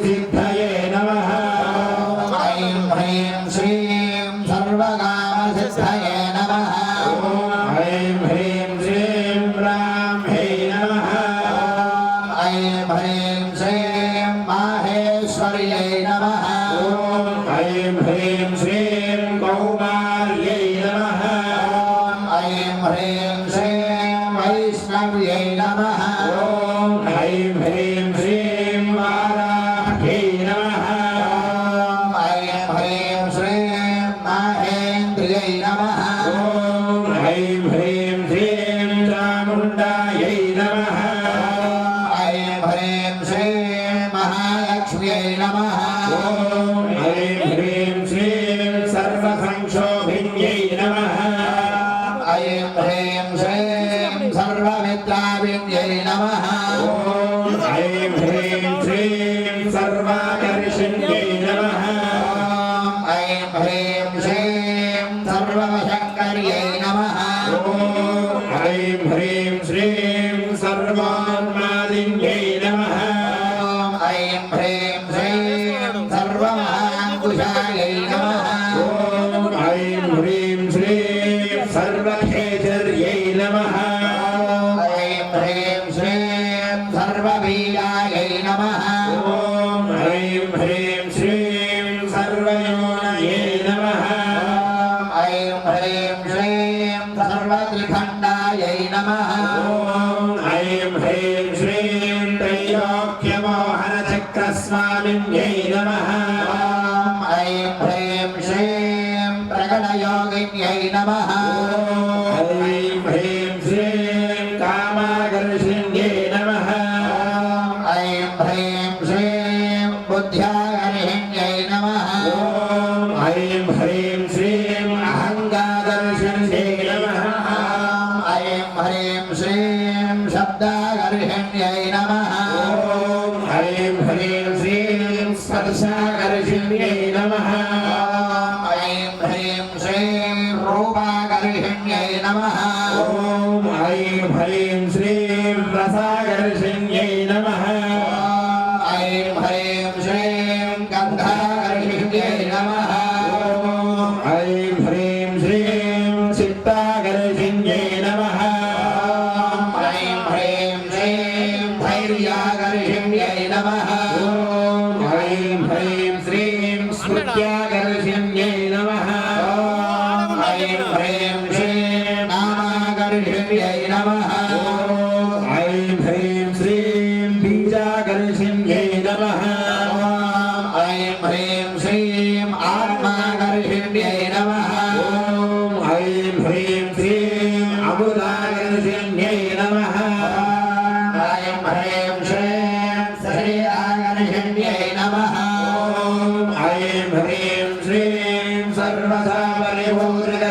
सिद्धये नमः ऐं ह्रीं श्रीं सर्वकामसिद्धये नमः ऐं ह्रीं श्रीं ब्राह्मै नमः ऐं ह्रीं श्रीं माहेश्वर्यै नमः ऐं ह्रीं श्रीं कौमार्यै नमः ऐं ह्रीं श्रीं वैष्णव्यै नमः ऐं ह्रीं श्रीं वाराह्यै नमः ऐं ह्रीं श्रीं माहेन्द्रियै नमः ऐं ह्रीं श्रीं चामुण्डायै नमः ऐं ह्रीं श्रीं महालक्ष्म्यै नमः ऐं ह्रीं श्रीं सर्वसंक्षोभिन्यै नमः ऐं ह्रीं श्रीं सर्वविद्याविद्यै नमः ऐं ह्रीं श्रीं सर्वाकर्षण्यै नमः ऐं ह्रीं श्रीं सर्ववशङ्कर्यै नमः ऐं ह्रीं श्रीं सर्वान्मादिन्यै नमः ऐं ह्रीं श्रीं सर्वमहाङ्कुशायै नमः ऐं ह्रीं श्रीं सर्वखेचर्यै नमः ऐं ह्रीं श्रीं सर्वबीजायै नमः ऐं ह्रीं श्रीं सर्वयोनये नमः ऐं ह्रीं श्रीं सर्वत्रिखण्डायै नमः ऐं ह्रीं श्रीं त्रैलोक्यमोहनचक्रस्वामिन्यै नमः ऐं ह्रीं श्रीं प्रकटयोगिन्यै नमः ऐं ह्रीं श्रीं कामाकर्षिण्यै नमः ऐं ह्रीं श्रीं बुद्ध्याकर्षिण्यै नमः ऐं ह्रीं श्रीं अहङ्गाकर्षिण्यै नमः ऐं ह्रीं श्रीं शब्दाकर्षिण्यै नमः ऐं ह्रीं श्रीं स्पर्शाकर्षिण्यै नमः ऐं ह्रीं श्रीं रूपाकर्षिण्यै नमः ऐं ह्रीं श्रीं रसाकर्षिण्यै नमः ऐं ह्रीं श्रीं गन्धाकर्षिण्यै नमः ऐं ह्रीं श्रीं चित्ताकर्षिण्यै नमः ऐं ह्रीं श्रीं धैर्याकर्षिण्यै नमः ऐं ह्रीं श्रीं स्मृत्याकर्षिण्यै नमः ऐं ह्रीं श्रीं नामाकर्षिण्यै नमः ऐं ह्रीं श्रीं बीजाकर्षिण्यै नमः ऐं ह्रीं श्रीं आत्माकर्षिण्यै नमः ऐं ह्रीं श्रीं अमृताकर्षिण्यै नमः ऐं ह्रीं श्रीं शरीराकर्षिण्यै नमः ऐं ह्रीं श्रीं सर्वदा परिपूर्ण